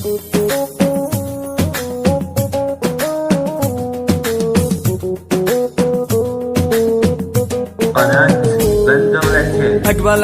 اقبل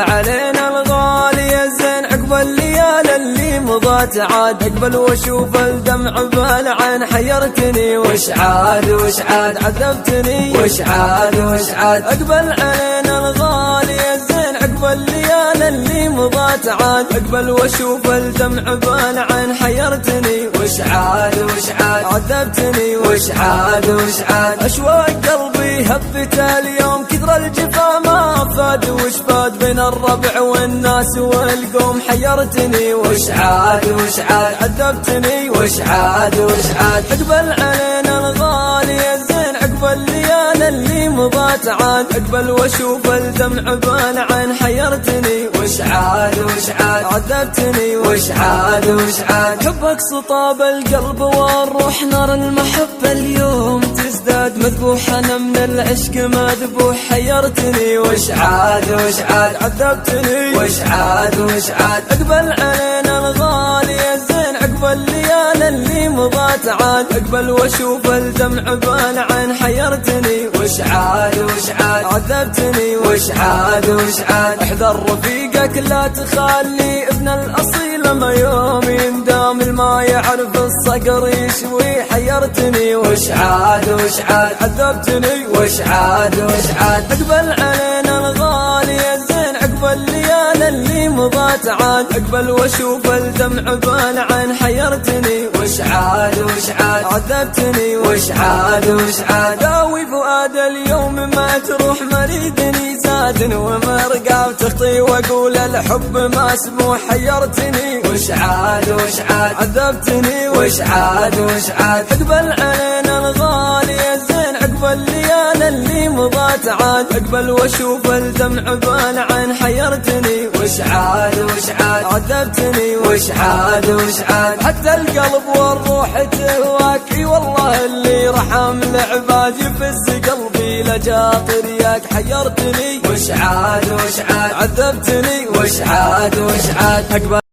علينا الغالي الزين عقب الليالي اللي مضت عاد، اقبل واشوف الدمع بالعين حيرتني، وش عاد وش عاد عذبتني، وش عاد وش عاد. اقبل علينا الغالي الزين عقب الليالي اللي مضت عاد، اقبل واشوف الدمع بالعين حيرتني، وش عاد وش عاد عذبتني، وش عاد وش عاد. اشواق قلبي هبت اليوم كثر الجفا ما فاد، وش فاد بين الربع والناس والقوم حيرتني، وش عاد وش عاد عذبتني، وش عاد وش عاد. اقبل علينا الغالي الزين عقب الليالي اللي مضت عاد، اقبل واشوف الدمع بالعين حيرتني، وش عاد وش عاد عذبتني، وش عاد وش عاد. حبك سطاب القلب والروح نار المحبة اليوم تزداد، مذبوح انا من العشق مذبوح حيرتني، وش عاد وش عاد عذبتني، وش عاد وش عاد. اقبل علينا الغالي الزين عقب الليالي اللي مضت عاد، اقبل واشوف الدمع بالعين حيرتني، وش عاد وش عاد عذبتني، وش عاد وش عاد. احذر رفيقك لا تخلي ابن الاصيل ما يوم يندام، الما يعرف الصقر يشوي حيرتني، وش عاد وش عاد عذبتني، وش عاد وش عاد. اقبل علينا الغالي الزين عقب الليالي اللي مضت عاد، اقبل واشوف الدمع بالعين حيرتني، وش عاد وش عاد عذبتني، وش عاد وش عاد. داوي فؤاد اليوم ما تروح مريدني زاد، ومرقى تخطي واقول الحب ما سموح حيرتني، وش عاد وش عاد عذبتني، وش عاد وش عاد. اقبل علينا الغالي الزين عقب الليالي اللي مضت عاد، اقبل واشوف الدمع بالعين حيرتني، وش عاد وش عاد عذبتني، وش عاد وش عاد. حتى القلب والروح تهواك والله اللي رحم العباد، يفز قلبي لجاطر ياك حيرتني، وش عاد وش عاد عذبتني، وش عاد وش عاد.